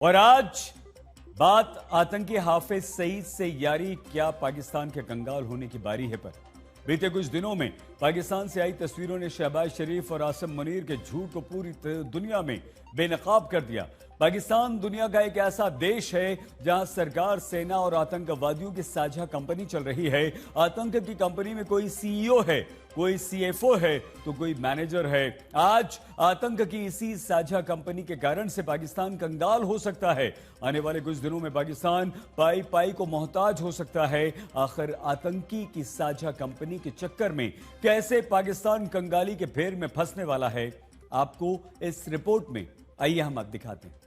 और आज बात आतंकी हाफिज सईद से यारी क्या पाकिस्तान के कंगाल होने की बारी है पर बीते कुछ दिनों में पाकिस्तान से आई तस्वीरों ने शहबाज शरीफ और आसिम मुनीर के झूठ को पूरी दुनिया में बेनकाब कर दिया। पाकिस्तान दुनिया का एक ऐसा देश है जहां सरकार, सेना और आतंकवादियों की साझा कंपनी चल रही है। आतंक की कंपनी में कोई सीईओ है, कोई सीएफओ है तो कोई मैनेजर है। आज आतंक की इसी साझा कंपनी के कारण से पाकिस्तान कंगाल हो सकता है। आने वाले कुछ दिनों में पाकिस्तान पाई पाई को मोहताज हो सकता है। आखिर आतंकी की साझा कंपनी के चक्कर में कैसे पाकिस्तान कंगाली के फेर में फंसने वाला है, आपको इस रिपोर्ट में आइए हम आप दिखाते हैं।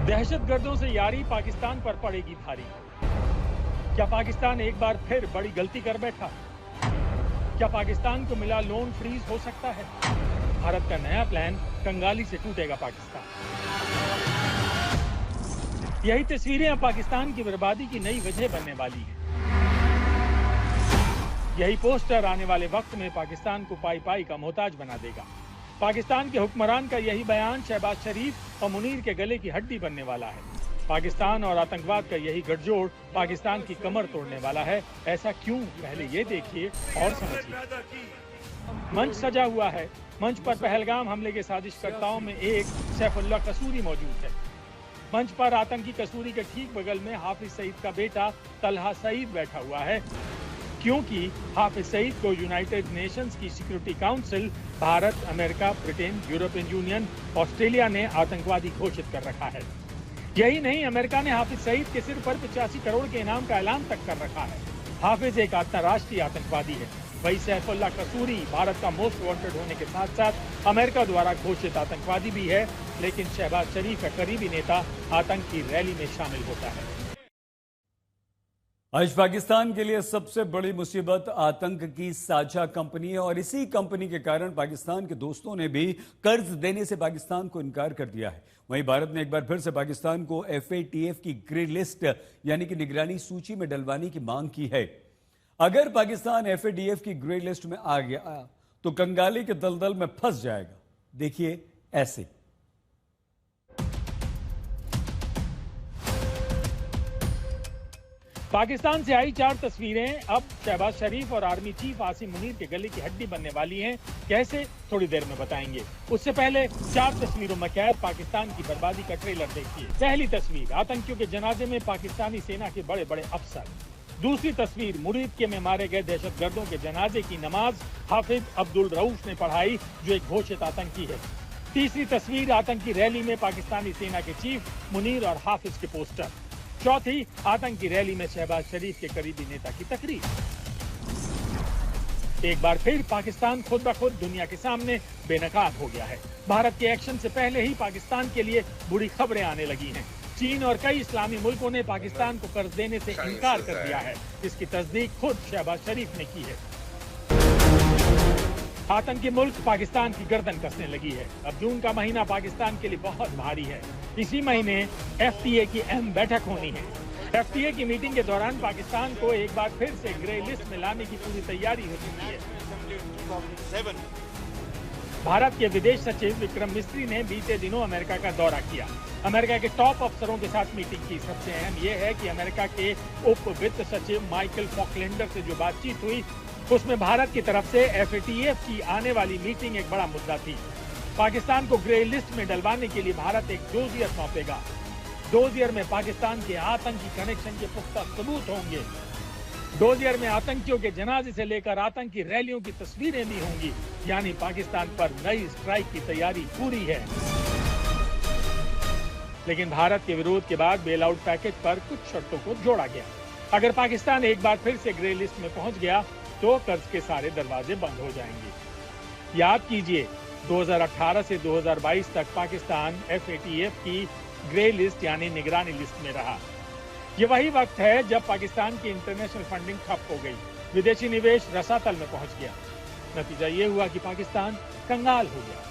दहशतगर्दों से यारी पाकिस्तान पर पड़ेगी भारी। क्या पाकिस्तान एक बार फिर बड़ी गलती कर बैठा? क्या पाकिस्तान को मिला लोन फ्रीज हो सकता है? भारत का नया प्लान, कंगाली से टूटेगा पाकिस्तान। यही तस्वीरें अब पाकिस्तान की बर्बादी की नई वजह बनने वाली है। यही पोस्टर आने वाले वक्त में पाकिस्तान को पाई पाई का मोहताज बना देगा। पाकिस्तान के हुक्मरान का यही बयान शहबाज शरीफ और मुनीर के गले की हड्डी बनने वाला है। पाकिस्तान और आतंकवाद का यही गठजोड़ पाकिस्तान की कमर तोड़ने वाला है। ऐसा क्यों, पहले ये देखिए और समझिए। मंच सजा हुआ है। मंच पर पहलगाम हमले के साजिशकर्ताओं में एक सैफुल्लाह कसूरी मौजूद है। मंच पर आतंकी कसूरी के ठीक बगल में हाफिज सईद का बेटा तलहा सईद बैठा हुआ है, क्योंकि हाफिज सईद को यूनाइटेड नेशंस की security council, Bharat, America, Britain, European union, Australia ने आतंकवादी घोषित कर रखा है। यही नहीं, अमेरिका ने हाफिज सईद के सिर पर 85 करोड़ के इनाम का ऐलान तक कर रखा है। हाफिज एक अंतर्राष्ट्रीय आतंकवादी है। वही सैफुल्लाह कसूरी भारत का मोस्ट वांटेड होने के साथ साथ अमेरिका द्वारा घोषित आतंकवादी भी है। लेकिन शहबाज शरीफ का करीबी नेता आतंक की रैली में शामिल होता है। आज पाकिस्तान के लिए सबसे बड़ी मुसीबत आतंक की साझा कंपनी है और इसी कंपनी के कारण पाकिस्तान के दोस्तों ने भी कर्ज देने से पाकिस्तान को इनकार कर दिया है। वहीं भारत ने एक बार फिर से पाकिस्तान को FATF की ग्रे लिस्ट यानी कि निगरानी सूची में डलवाने की मांग की है। अगर पाकिस्तान FATF की ग्रे लिस्ट में आ गया तो कंगाली के दलदल में फंस जाएगा। देखिए ऐसे। पाकिस्तान से आई 4 तस्वीरें अब शहबाज शरीफ और आर्मी चीफ आसिम मुनीर के गले की हड्डी बनने वाली हैं। कैसे, थोड़ी देर में बताएंगे। उससे पहले 4 तस्वीरों में कैद पाकिस्तान की बर्बादी का ट्रेलर देखिए। पहली तस्वीर, आतंकियों के जनाजे में पाकिस्तानी सेना के बड़े बड़े अफसर। दूसरी तस्वीर, मुरीद में मारे गए दहशतगर्दों के जनाजे की नमाज हाफिज अब्दुल रऊफ ने पढ़ाई, जो एक घोषित आतंकी है। तीसरी तस्वीर, आतंकी रैली में पाकिस्तानी सेना के चीफ मुनीर और हाफिज के पोस्टर। चौथी, आतंकी रैली में शहबाज शरीफ के करीबी नेता की तकरीर। एक बार फिर पाकिस्तान खुद ब खुद दुनिया के सामने बेनकाब हो गया है। भारत के एक्शन से पहले ही पाकिस्तान के लिए बुरी खबरें आने लगी हैं। चीन और कई इस्लामी मुल्कों ने पाकिस्तान को कर्ज देने से इनकार कर दिया है। इसकी तस्दीक खुद शहबाज शरीफ ने की है। आतंकी मुल्क पाकिस्तान की गर्दन कसने लगी है। अब जून का महीना पाकिस्तान के लिए बहुत भारी है। इसी महीने FTA की अहम बैठक होनी है। FTA की मीटिंग के दौरान पाकिस्तान को एक बार फिर से ग्रे लिस्ट में लाने की पूरी तैयारी हो चुकी है। भारत के विदेश सचिव विक्रम मिस्री ने बीते दिनों अमेरिका का दौरा किया। अमेरिका के टॉप अफसरों के साथ मीटिंग की। सबसे अहम यह है कि अमेरिका के उप वित्त सचिव माइकल फॉकलैंडर से जो बातचीत हुई, उसमें भारत की तरफ से FATF की आने वाली मीटिंग एक बड़ा मुद्दा थी। पाकिस्तान को ग्रे लिस्ट में डलवाने के लिए भारत एक डोजियर सौंपेगा। डोजियर में पाकिस्तान के आतंकी कनेक्शन के पुख्ता सबूत होंगे। डोजियर में आतंकियों के जनाजे से लेकर आतंकी रैलियों की तस्वीरें भी होंगी। यानी पाकिस्तान पर नई स्ट्राइक की तैयारी पूरी है। लेकिन भारत के विरोध के बाद बेल आउट पैकेज पर कुछ शर्तों को जोड़ा गया। अगर पाकिस्तान एक बार फिर से ग्रे लिस्ट में पहुंच गया तो कर्ज के सारे दरवाजे बंद हो जाएंगे। याद कीजिए, 2018 से 2022 तक पाकिस्तान FATF की ग्रे लिस्ट यानी निगरानी लिस्ट में रहा। ये वही वक्त है जब पाकिस्तान की इंटरनेशनल फंडिंग ठप हो गई, विदेशी निवेश रसातल में पहुंच गया। नतीजा ये हुआ कि पाकिस्तान कंगाल हो गया,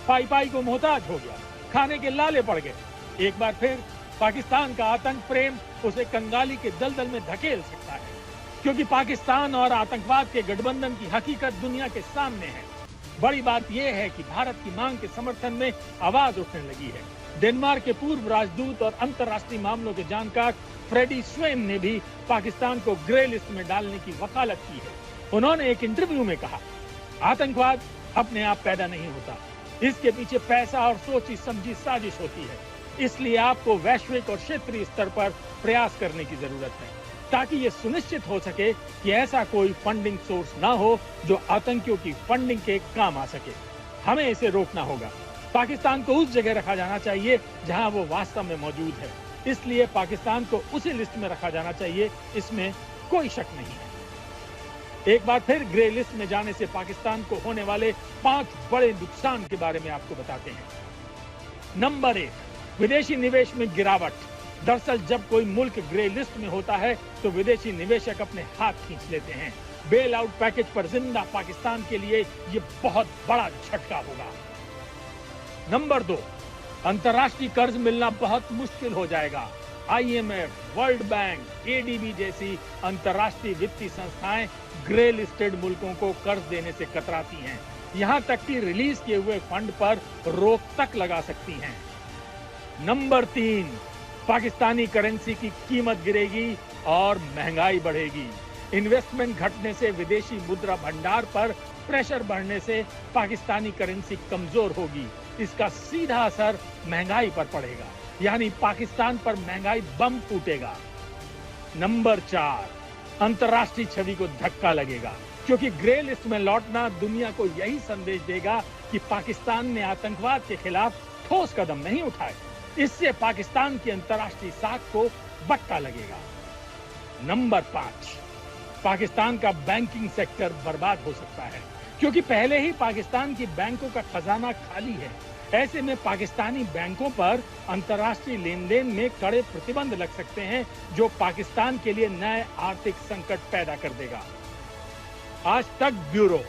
पाई पाई को मोहताज हो गया, खाने के लाले पड़ गए। एक बार फिर पाकिस्तान का आतंक प्रेम उसे कंगाली के दलदल में धकेल सकता है, क्योंकि पाकिस्तान और आतंकवाद के गठबंधन की हकीकत दुनिया के सामने है। बड़ी बात यह है कि भारत की मांग के समर्थन में आवाज उठने लगी है। डेनमार्क के पूर्व राजदूत और अंतर्राष्ट्रीय मामलों के जानकार फ्रेडी स्वेन ने भी पाकिस्तान को ग्रे लिस्ट में डालने की वकालत की है। उन्होंने एक इंटरव्यू में कहा, आतंकवाद अपने आप पैदा नहीं होता, इसके पीछे पैसा और सोची समझी साजिश होती है। इसलिए आपको वैश्विक और क्षेत्रीय स्तर पर प्रयास करने की जरूरत है, ताकि ये सुनिश्चित हो सके कि ऐसा कोई फंडिंग सोर्स ना हो जो आतंकियों की फंडिंग के काम आ सके। हमें इसे रोकना होगा। पाकिस्तान को उस जगह रखा जाना चाहिए जहां वो वास्तव में मौजूद है। इसलिए पाकिस्तान को उसी लिस्ट में रखा जाना चाहिए, इसमें कोई शक नहीं है। एक बार फिर ग्रे लिस्ट में जाने से पाकिस्तान को होने वाले 5 बड़े नुकसान के बारे में आपको बताते हैं। नंबर 1, विदेशी निवेश में गिरावट। दरअसल जब कोई मुल्क ग्रे लिस्ट में होता है तो विदेशी निवेशक अपने हाथ खींच लेते हैं। बेल आउट पैकेज पर जिंदा पाकिस्तान के लिए ये बहुत बड़ा झटका होगा। नंबर 2, अंतर्राष्ट्रीय कर्ज मिलना बहुत मुश्किल हो जाएगा। IMF, वर्ल्ड बैंक, ADB जैसी अंतर्राष्ट्रीय वित्तीय संस्थाएं ग्रे लिस्टेड मुल्कों को कर्ज देने से कतराती हैं। यहां तक कि रिलीज किए हुए फंड पर रोक तक लगा सकती हैं। नंबर 3, पाकिस्तानी करेंसी की कीमत गिरेगी और महंगाई बढ़ेगी। इन्वेस्टमेंट घटने से विदेशी मुद्रा भंडार पर प्रेशर बढ़ने से पाकिस्तानी करेंसी कमजोर होगी। इसका सीधा असर महंगाई पर पड़ेगा, यानी पाकिस्तान पर महंगाई बम फूटेगा। नंबर 4, अंतर्राष्ट्रीय छवि को धक्का लगेगा, क्योंकि ग्रे लिस्ट में लौटना दुनिया को यही संदेश देगा कि पाकिस्तान ने आतंकवाद के खिलाफ ठोस कदम नहीं उठाए। इससे पाकिस्तान की अंतर्राष्ट्रीय साख को बट्टा लगेगा। नंबर 5, पाकिस्तान का बैंकिंग सेक्टर बर्बाद हो सकता है, क्योंकि पहले ही पाकिस्तान की बैंकों का खजाना खाली है। ऐसे में पाकिस्तानी बैंकों पर अंतर्राष्ट्रीय लेन देन में कड़े प्रतिबंध लग सकते हैं, जो पाकिस्तान के लिए नए आर्थिक संकट पैदा कर देगा। आज तक ब्यूरो।